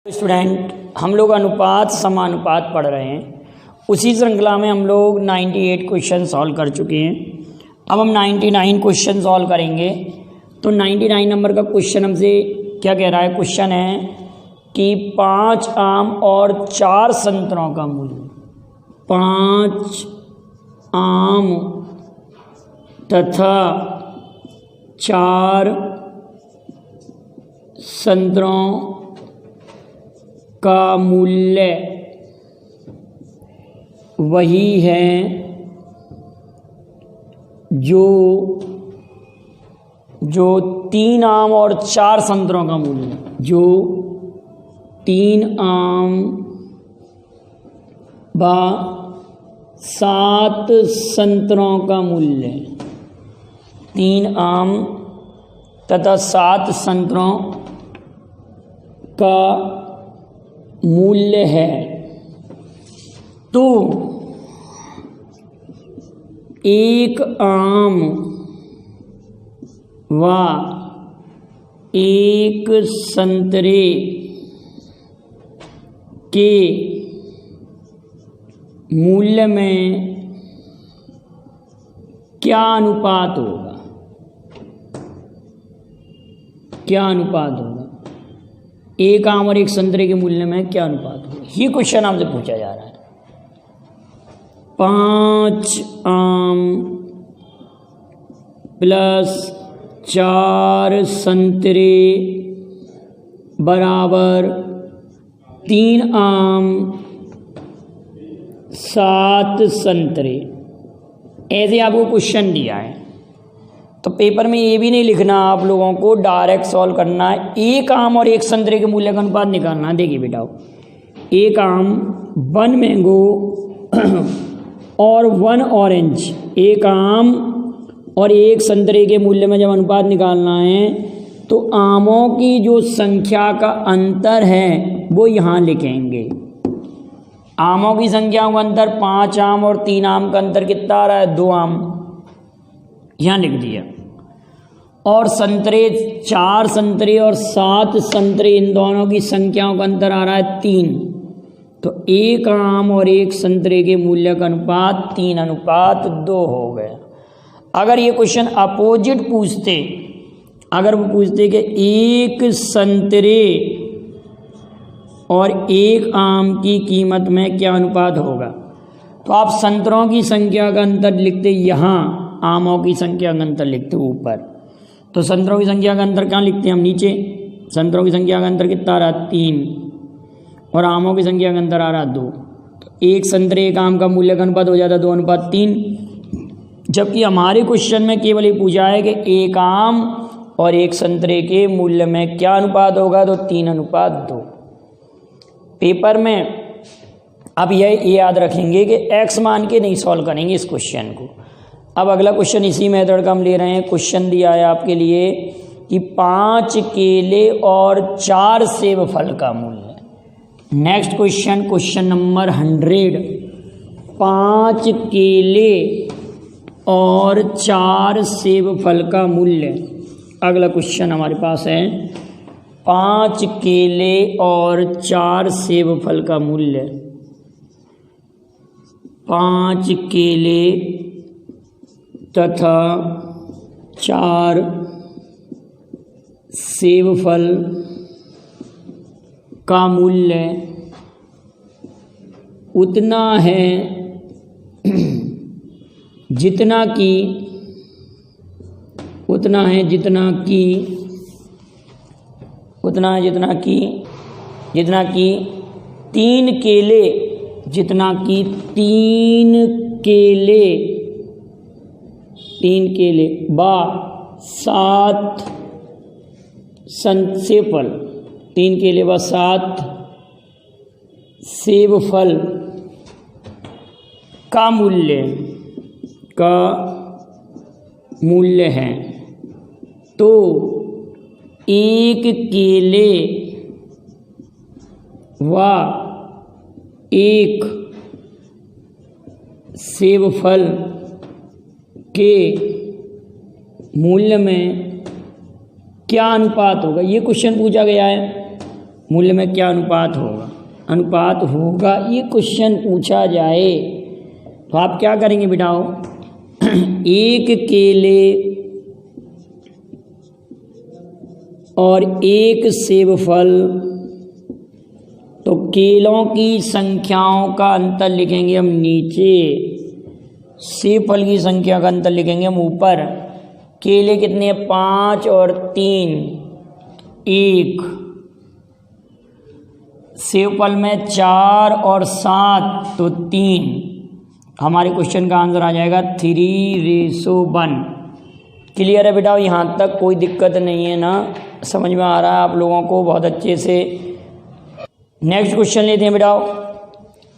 Student, हम लोग अनुपात समानुपात पढ़ रहे हैं। उसी श्रृंखला में हम लोग 98 क्वेश्चन सॉल्व कर चुके हैं। अब हम 99 क्वेश्चन सॉल्व करेंगे। तो 99 नंबर का क्वेश्चन हमसे क्या कह रहा है? क्वेश्चन है कि 5 आम और 4 संतरों का मूल्य, 5 आम तथा 4 संतरों का मूल्य वही है जो 3 आम और 4 संतरों का मूल्य, जो 3 आम व 7 संतरों का मूल्य, 3 आम तथा 7 संतरों का मूल्य है। तो 1 आम व 1 संतरे के मूल्य में क्या अनुपात होगा? क्या अनुपात होगा? 1 आम और 1 संतरे के मूल्य में क्या अनुपात होगा? ये क्वेश्चन आपसे पूछा जा रहा है। 5 आम प्लस 4 संतरे बराबर 3 आम 7 संतरे, ऐसे आपको क्वेश्चन दिया है। तो पेपर में ये भी नहीं लिखना, आप लोगों को डायरेक्ट सॉल्व करना है। 1 आम और 1 संतरे के मूल्य का अनुपात निकालना है। देखिए बेटा, 1 आम 1 मैंगो और 1 ऑरेंज, 1 आम और 1 संतरे के मूल्य में जब अनुपात निकालना है तो आमों की जो संख्या का अंतर है वो यहाँ लिखेंगे। आमों की संख्या का अंतर 5 आम और 3 आम का अंतर कितना आ रहा है? 2 आम, यहाँ लिख दिया। और संतरे 4 संतरे और 7 संतरे, इन दोनों की संख्याओं का अंतर आ रहा है 3। तो 1 आम और 1 संतरे के मूल्य का अनुपात 3:2 हो गया। अगर ये क्वेश्चन अपोजिट पूछते, अगर वो पूछते कि 1 संतरे और 1 आम की कीमत में क्या अनुपात होगा, तो आप संतरों की संख्या का अंतर लिखते यहाँ, आमों की संख्या का अंतर लिखते ऊपर। तो संतरों की संख्या का अंतर कहाँ लिखते हैं हम? नीचे। संतरों की संख्या का अंतर कितना आ रहा है? 3, और आमों की संख्या का अंतर आ रहा है 2। तो 1 संतरे 1 आम का मूल्य का अनुपात हो जाता है 2:3। जबकि हमारे क्वेश्चन में केवल ये पूछा है कि 1 आम और 1 संतरे के मूल्य में क्या अनुपात होगा, तो 3:2। पेपर में अब यह याद रखेंगे कि x मान के नहीं सॉल्व करेंगे इस क्वेश्चन को। अब अगला क्वेश्चन इसी मेथड का हम ले रहे हैं। क्वेश्चन दिया है आपके लिए कि 5 केले और 4 सेब फल का मूल्य। नेक्स्ट क्वेश्चन, क्वेश्चन नंबर 100, 5 केले और 4 सेब फल का मूल्य। अगला क्वेश्चन हमारे पास है 5 केले और 4 सेब फल का मूल्य। 5 केले तथा 4 सेब फल का मूल्य उतना है जितना कि 3 केले, जितना कि 3 केले बा 7 सेब फल, 3 केले व 7 सेब फल का मूल्य है। तो 1 केले व 1 सेब फल के मूल्य में क्या अनुपात होगा, ये क्वेश्चन पूछा गया है। मूल्य में क्या अनुपात होगा? अनुपात होगा, ये क्वेश्चन पूछा जाए तो आप क्या करेंगे बेटाओ? एक केले और एक सेब फल, तो केलों की संख्याओं का अंतर लिखेंगे हम नीचे, सेब फल की संख्या का अंतर लिखेंगे हम ऊपर। केले कितने? 5 और 3 1। सेब फल में 4 और 7 तो 3। हमारे क्वेश्चन का आंसर आ जाएगा 3:1। क्लियर है बेटा? यहाँ तक कोई दिक्कत नहीं है ना? समझ में आ रहा है आप लोगों को बहुत अच्छे से? नेक्स्ट क्वेश्चन लेते हैं बेटा।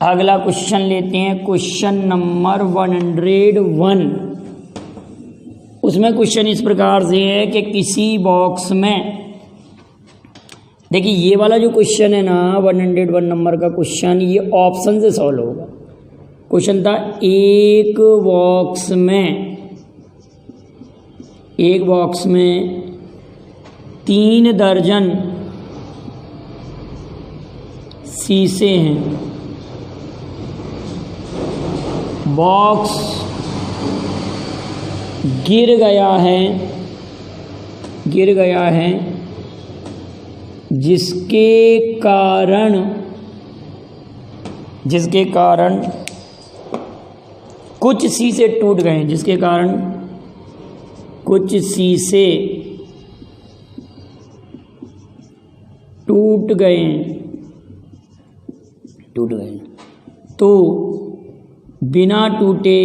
अगला क्वेश्चन लेते हैं, क्वेश्चन नंबर 101। उसमें क्वेश्चन इस प्रकार से है कि किसी बॉक्स में, देखिए ये वाला जो क्वेश्चन है ना 101 नंबर का क्वेश्चन, ये ऑप्शन से सॉल्व होगा। क्वेश्चन था एक बॉक्स में 3 दर्जन शीशे हैं। बॉक्स गिर गया है जिसके कारण कुछ शीशे टूट गए हैं, जिसके कारण कुछ शीशे टूट गए, तो बिना टूटे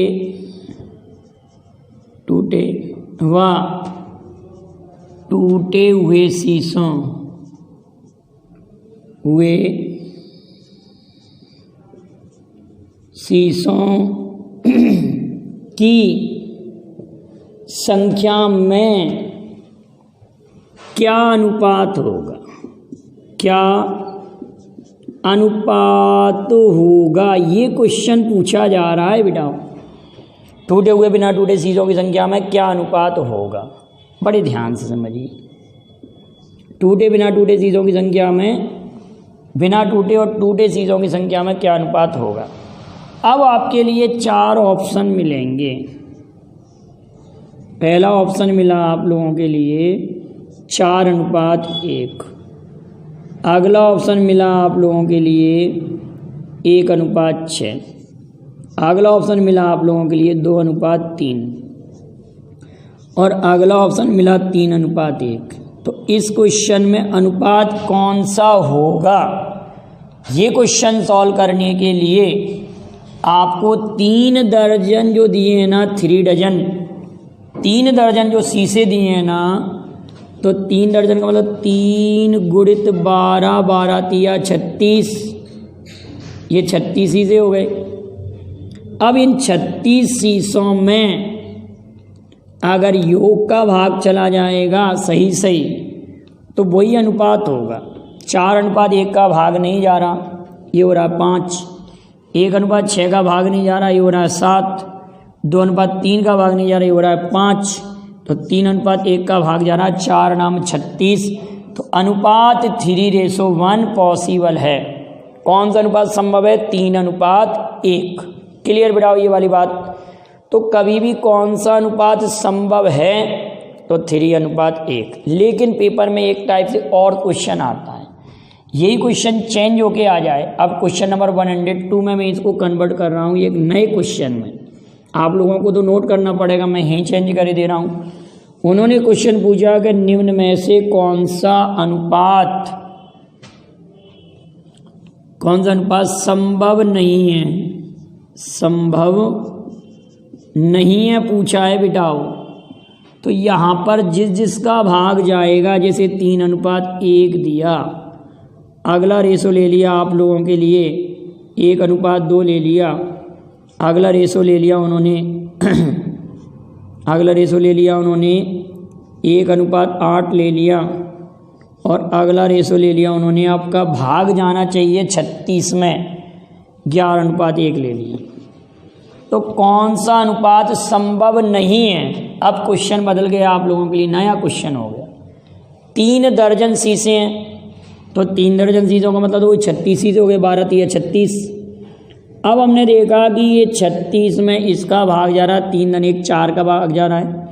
व टूटे हुए शीशों की संख्या में क्या अनुपात होगा? ये क्वेश्चन पूछा जा रहा है बेटा। टूटे हुए बिना टूटे शीशों की संख्या में क्या अनुपात होगा? बड़े ध्यान से समझिए। टूटे बिना टूटे शीशों की संख्या में, बिना टूटे और टूटे शीशों की संख्या में क्या अनुपात होगा? अब आपके लिए 4 ऑप्शन मिलेंगे। पहला ऑप्शन मिला आप लोगों के लिए 4:1। अगला ऑप्शन मिला आप लोगों के लिए 1:6। अगला ऑप्शन मिला आप लोगों के लिए 2:3 और अगला ऑप्शन मिला 3:1। तो इस क्वेश्चन में अनुपात कौन सा होगा? ये क्वेश्चन सॉल्व करने के लिए आपको 3 दर्जन जो दिए हैं ना, 3 डजन, 3 दर्जन जो शीशे दिए हैं ना, तो 3 दर्जन का मतलब 3 × 12, 12 × 36, ये 36 शीशे हो गए। अब इन 36 शीशों में अगर योग का भाग चला जाएगा सही तो वही अनुपात होगा। 4:1 का भाग नहीं जा रहा, ये हो रहा 5। 1:6 का भाग नहीं जा रहा, ये हो रहा है 7। 2:3 का भाग नहीं जा रहा, ये हो रहा है 5। तो 3:1 का भाग जा रहा है 4 नाम 36। तो अनुपात 3:1 पॉसिबल है। कौन सा अनुपात संभव है? 3:1। क्लियर बेटा ये वाली बात? तो कभी भी कौन सा अनुपात संभव है? तो 3:1। लेकिन पेपर में एक टाइप से और क्वेश्चन आता है, यही क्वेश्चन चेंज होके आ जाए। अब क्वेश्चन नंबर 102 में मैं इसको कन्वर्ट कर रहा हूँ एक नए क्वेश्चन में। आप लोगों को तो नोट करना पड़ेगा, मैं यहीं चेंज कर दे रहा हूँ। उन्होंने क्वेश्चन पूछा कि निम्न में से कौन सा अनुपात संभव नहीं है पूछा है बेटाओ। तो यहाँ पर जिसका भाग जाएगा, जैसे 3:1 दिया, अगला रेशो ले लिया आप लोगों के लिए 1:2 ले लिया, अगला रेशो ले लिया उन्होंने 1:8 ले लिया, और अगला रेशो ले लिया उन्होंने, आपका भाग जाना चाहिए 36 में 11:1 ले लिया। तो कौन सा अनुपात संभव नहीं है? अब क्वेश्चन बदल गया आप लोगों के लिए, नया क्वेश्चन हो गया। 3 दर्जन शीशे हैं, तो 3 दर्जन शीशों का मतलब तो वही 36 शीशे हो गए, 12 3 36। अब हमने देखा कि ये 36 में इसका भाग जा रहा है, 3 धन 1 4 का भाग जा रहा है,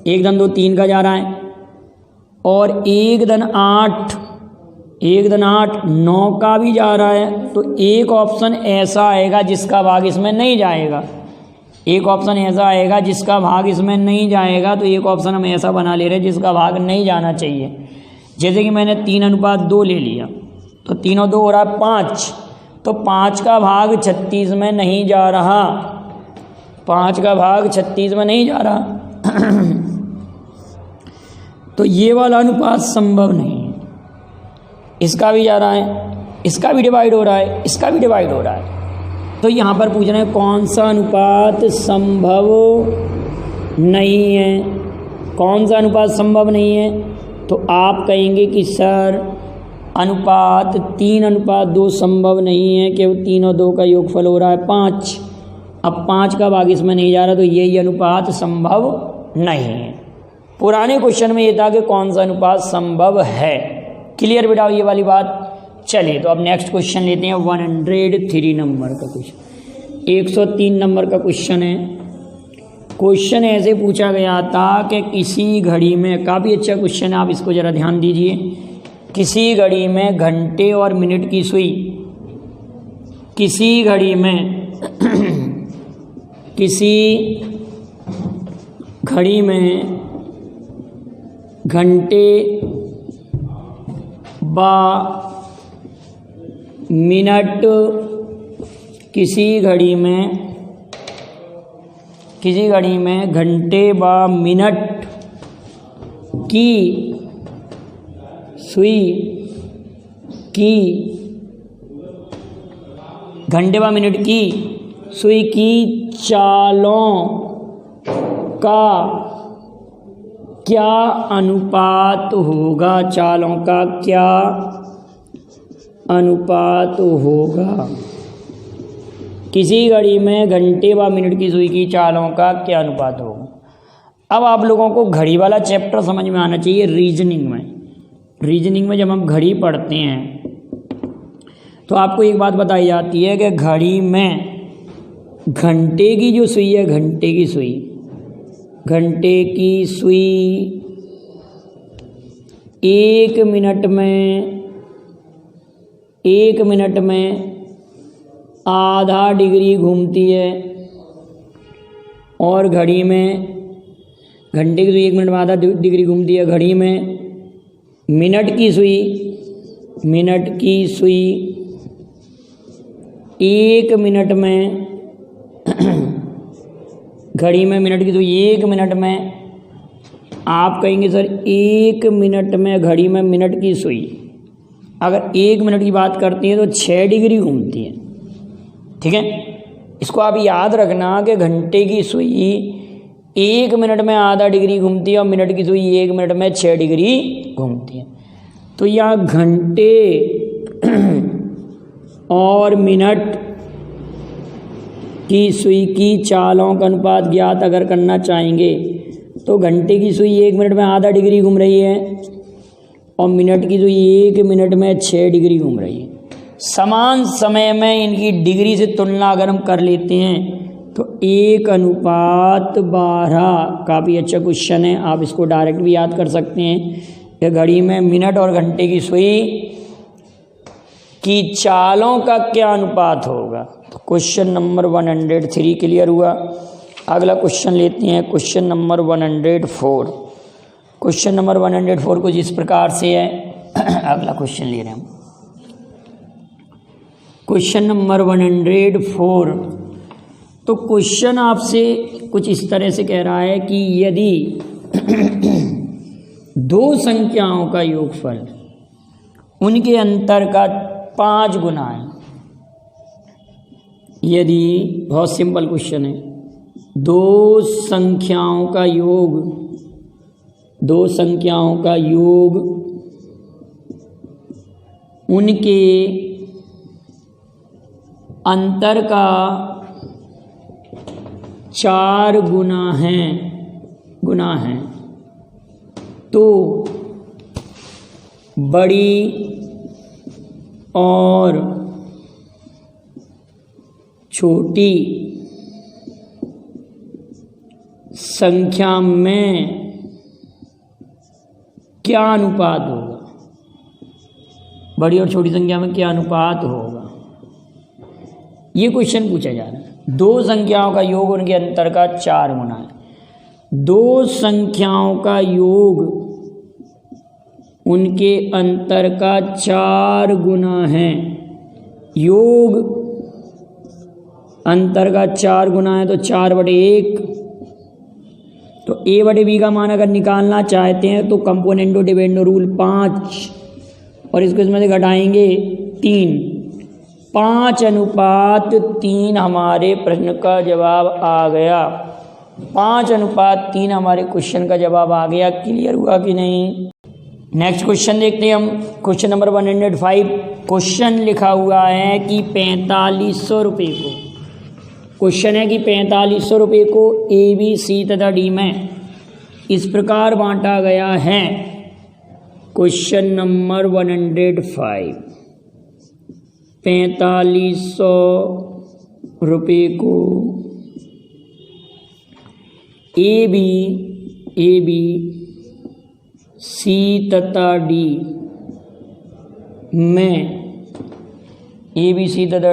1 धन 2 3 का जा रहा है, और 1 धन 8 9 का भी जा रहा है। तो एक ऑप्शन ऐसा आएगा जिसका भाग इसमें नहीं जाएगा, एक ऑप्शन ऐसा आएगा जिसका भाग इसमें नहीं जाएगा। तो एक ऑप्शन हम ऐसा बना ले रहे हैं जिसका भाग नहीं जाना चाहिए। जैसे कि मैंने 3:2 ले लिया, तो 3 और 2 हो रहा है 5, तो 5 का भाग 36 में नहीं जा रहा, 5 का भाग 36 में नहीं जा रहा। तो ये वाला अनुपात संभव नहीं है। इसका भी जा रहा है, इसका भी डिवाइड हो रहा है, इसका भी डिवाइड हो रहा है। तो यहाँ पर पूछ रहे हैं कौन सा अनुपात संभव नहीं है, कौन सा अनुपात संभव नहीं है। तो आप कहेंगे कि सर अनुपात 3:2 संभव नहीं है, केवल 3 और 2 का योगफल हो रहा है 5। अब 5 का भाग इसमें नहीं जा रहा, तो यही अनुपात संभव नहीं है। पुराने क्वेश्चन में ये था कि कौन सा अनुपात संभव है। क्लियर बेटा ये वाली बात। चलिए तो अब नेक्स्ट क्वेश्चन लेते हैं 103 नंबर का क्वेश्चन, 103 नंबर का क्वेश्चन है। क्वेश्चन ऐसे पूछा गया था कि किसी घड़ी में, काफ़ी अच्छा क्वेश्चन है, आप इसको ज़रा ध्यान दीजिए। किसी घड़ी में घंटे और मिनट की सुई, किसी घड़ी में किसी घड़ी में घंटे बा मिनट, किसी घड़ी में घंटे बा मिनट की सुई की, घंटे बा मिनट की सुई की चालों का क्या अनुपात होगा, चालों का क्या अनुपात होगा। किसी घड़ी में घंटे व मिनट की सुई की चालों का क्या अनुपात होगा। अब आप लोगों को घड़ी वाला चैप्टर समझ में आना चाहिए। रीजनिंग में जब हम घड़ी पढ़ते हैं तो आपको एक बात बताई जाती है कि घड़ी में घंटे की जो सुई है, घंटे की सुई 1 मिनट में आधा डिग्री घूमती है, और घड़ी में घंटे की सुई 1 मिनट में आधा डिग्री घूमती है। घड़ी में मिनट की सुई 1 मिनट में घड़ी में मिनट की सुई 1 मिनट में, आप कहेंगे सर 1 मिनट में घड़ी में मिनट की सुई अगर 1 मिनट की बात करती है तो 6 डिग्री घूमती है। ठीक है, इसको आप याद रखना कि घंटे की सुई 1 मिनट में आधा डिग्री घूमती है और मिनट की सुई 1 मिनट में 6 डिग्री घूमती है। तो यहाँ घंटे और मिनट की सुई की चालों का अनुपात ज्ञात अगर करना चाहेंगे तो घंटे की सुई 1 मिनट में आधा डिग्री घूम रही है और मिनट की सुई 1 मिनट में 6 डिग्री घूम रही है। समान समय में इनकी डिग्री से तुलना अगर हम कर लेते हैं तो 1:12। काफ़ी अच्छा क्वेश्चन है, आप इसको डायरेक्ट भी याद कर सकते हैं कि घड़ी में मिनट और घंटे की सुई की चालों का क्या अनुपात होगा। तो क्वेश्चन नंबर 103 क्लियर हुआ। अगला क्वेश्चन लेते हैं, क्वेश्चन नंबर 104। क्वेश्चन नंबर 104 कुछ इस प्रकार से है। अगला क्वेश्चन ले रहे हैं हम, क्वेश्चन नंबर 104। तो क्वेश्चन आपसे कुछ इस तरह से कह रहा है कि यदि 2 संख्याओं का योगफल उनके अंतर का 5 गुना है। यदि, बहुत सिंपल क्वेश्चन है, 2 संख्याओं का योग उनके अंतर का 4 गुना है तो बड़ी और छोटी संख्या में क्या अनुपात होगा? बड़ी और छोटी संख्या में क्या अनुपात होगा? ये क्वेश्चन पूछा जा रहा है। दो संख्याओं का योग उनके अंतर का 4 गुना है। दो संख्याओं का योग उनके अंतर का 4 गुना है। योग अंतर का 4 गुना है तो 4/1। तो a/b का मान अगर निकालना चाहते हैं तो कंपोनेंटो डिविडेंडो रूल 5 और इसको इसमें से घटाएंगे 3। 5:3 हमारे प्रश्न का जवाब आ गया। 5:3 हमारे क्वेश्चन का जवाब आ गया। क्लियर हुआ कि नहीं? नेक्स्ट क्वेश्चन देखते हैं हम। Question number 105। क्वेश्चन लिखा हुआ है कि 4500 रुपये को, क्वेश्चन है कि 4500 रुपये को ए, बी, सी तथा डी में इस प्रकार बांटा गया है। Question number 105। 4500 रुपये को ए बी सी तथा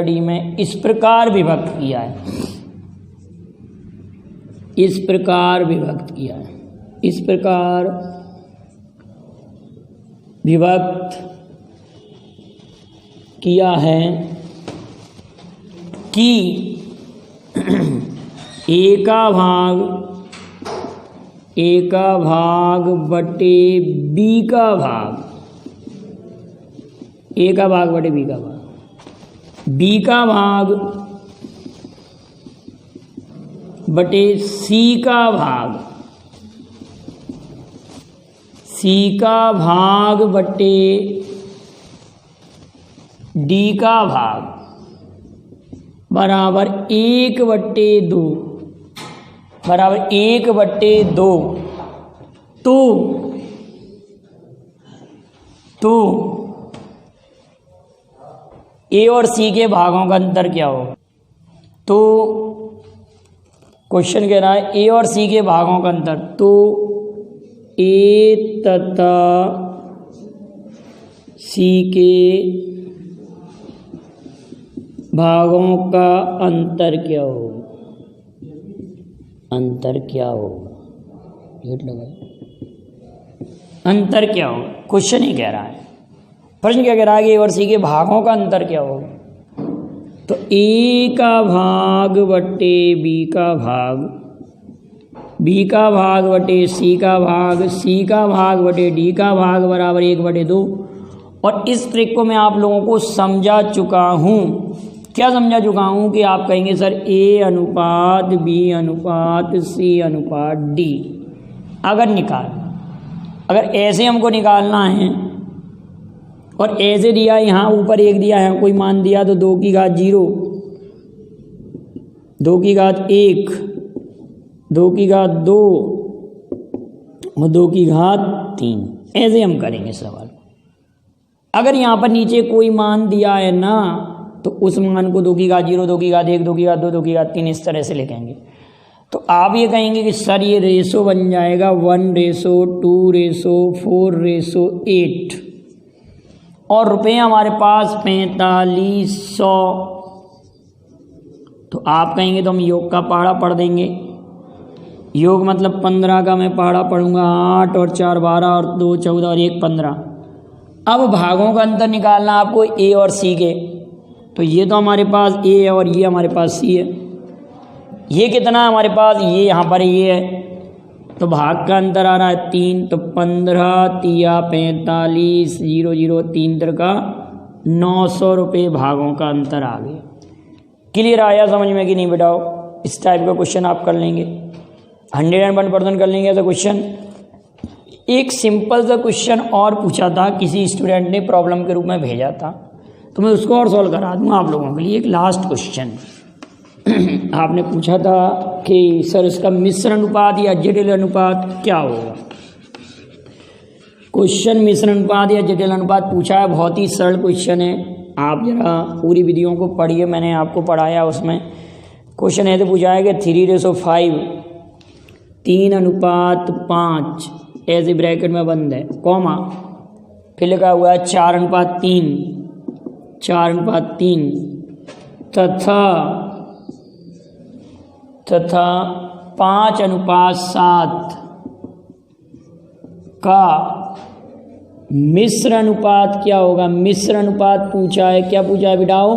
डी में इस प्रकार विभक्त किया है। इस प्रकार विभक्त किया है कि ए का भाग बटे बी का भाग, ए का भाग बटे बी का भाग, बी का भाग बटे सी का भाग, सी का भाग बटे डी का भाग बराबर 1/2 बराबर 1/2। तो ए और सी के भागों का अंतर क्या होगा? तो क्वेश्चन कह रहा है ए और सी के भागों का अंतर। तो ए तथा सी के भागों का अंतर क्या होगा? अंतर क्या होगा? अंतर क्या होगा? क्वेश्चन ही कह रहा है, प्रश्न क्या कह रहा है कि ए और सी के भागों का अंतर क्या होगा? तो ए का भाग बटे बी का भाग, बी का भाग बटे सी का भाग, सी का भाग बटे डी का भाग बराबर 1/2। और इस ट्रिक को मैं आप लोगों को समझा चुका हूँ। क्या समझा चुका हूँ कि आप कहेंगे सर ए अनुपात बी अनुपात सी अनुपात डी अगर ऐसे हमको निकालना है और ऐसे दिया, यहाँ ऊपर 1 दिया है, कोई मान दिया तो 2 की घात 0, 2 की घात 1, 2 की घात 2 और 2 की घात 3, ऐसे हम करेंगे सवाल। अगर यहाँ पर नीचे कोई मान दिया है ना तो उस मान को 2 की घात 0, 2 की घात 1, 2 की घात 2, 2 की घात 3 इस तरह से लिखेंगे। तो आप ये कहेंगे कि सर ये रेशो बन जाएगा 1:2:4:8 और रुपये हमारे पास 4500। तो आप कहेंगे तो हम योग का पहाड़ा पढ़ देंगे। योग मतलब 15 का मैं पहाड़ा पढ़ूंगा, 8 और 4 12 और 2 14 और 1 15। अब भागों का अंतर निकालना आपको ए और सी के। तो ये तो हमारे पास ए है और ये हमारे पास सी है। ये कितना है हमारे पास? ये यहाँ पर ये है। तो भाग का अंतर आ रहा है 3। तो 15 तिया 45 0 0 3 का 900 रुपये भागों का अंतर आ गया। क्लियर आया समझ में कि नहीं बेटाओ? इस टाइप का क्वेश्चन आप कर लेंगे, 101% कर लेंगे ऐसा क्वेश्चन। एक सिंपल सा क्वेश्चन और पूछा था, किसी स्टूडेंट ने प्रॉब्लम के रूप में भेजा था, तो मैं उसको और सॉल्व करा दूँगा आप लोगों के लिए। एक लास्ट क्वेश्चन आपने पूछा था कि सर इसका मिश्र अनुपात या जटिल अनुपात क्या होगा? क्वेश्चन मिश्र अनुपात या जटिल अनुपात पूछा है, बहुत ही सरल क्वेश्चन है। आप जरा पूरी वीडियो को पढ़िए, मैंने आपको पढ़ाया उसमें क्वेश्चन ऐसे पूछा है कि 3:5 3:5 ऐसे ब्रैकेट में बंद है, कॉमा फिर लिखा हुआ है 4:3 तथा 5:7 का मिश्र अनुपात क्या होगा। मिश्र अनुपात पूछा है, क्या पूछा है बेटाओ,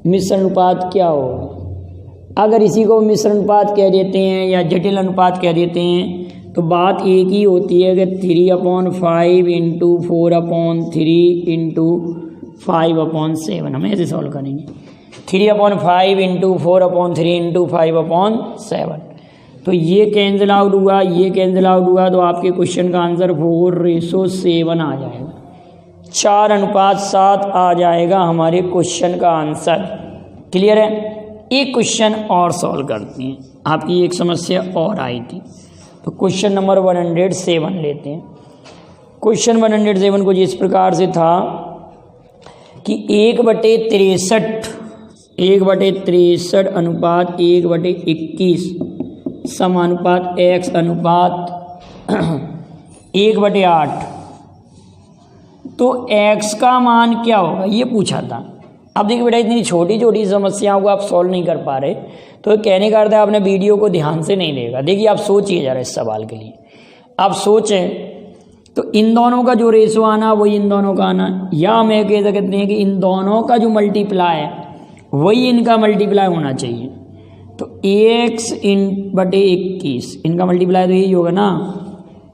मिश्र अनुपात क्या होगा। अगर इसी को मिश्र अनुपात कह देते हैं या जटिल अनुपात कह देते हैं तो बात एक ही होती है कि 3/5 इंटू 4/3 इंटू 5/7 हम ऐसे सॉल्व करेंगे। 3/5 इंटू 4/3 इंटू 5/7 तो ये कैंसिल आउट हुआ, ये कैंसिल आउट हुआ, तो आपके क्वेश्चन का आंसर 4:7 आ जाएगा, 4:7 आ जाएगा हमारे क्वेश्चन का आंसर। क्लियर है। एक क्वेश्चन और सॉल्व करते हैं, आपकी एक समस्या और आई थी, तो क्वेश्चन नंबर 107 लेते हैं। क्वेश्चन 107 कुछ इस प्रकार से था कि 1/63 अनुपात 1/21 समानुपात x अनुपात 1/8, तो x का मान क्या होगा ये पूछा था। अब देखिए बेटा, इतनी छोटी छोटी समस्याओं को आप सॉल्व नहीं कर पा रहे, तो कहने का अर्थ है आपने वीडियो को ध्यान से नहीं देखा। देखिए आप सोचिए जरा इस सवाल के लिए, आप सोचें तो इन दोनों का जो रेशो आना वही इन दोनों का आना, या हम ये कह सकते हैं कि इन दोनों का जो मल्टीप्लाई है वही इनका मल्टीप्लाई होना चाहिए। तो x/21 इनका मल्टीप्लाई तो यही होगा ना,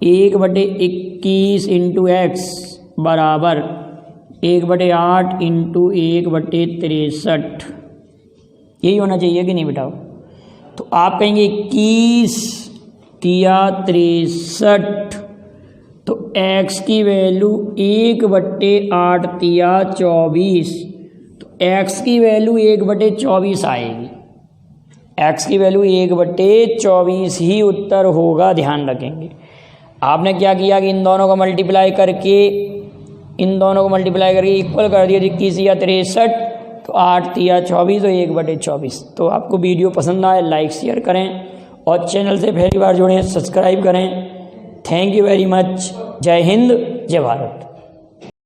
1/21 इंटू एक्स बराबर 1/8 इंटू 1/63, यही होना चाहिए कि नहीं बेटा। तो आप कहेंगे 21 तिया 63, तो x की वैल्यू 1/8 तिया 24, तो x की वैल्यू 1/24 आएगी, x की वैल्यू 1/24 ही उत्तर होगा, ध्यान रखेंगे। आपने क्या किया कि इन दोनों को मल्टीप्लाई करके इक्वल कर दिया, 21 या 63, तो 8 तिया 24, तो 1/24। तो आपको वीडियो पसंद आए लाइक शेयर करें और चैनल से पहली बार जुड़े सब्सक्राइब करें। Thank you very much. जय हिंद, जय भारत।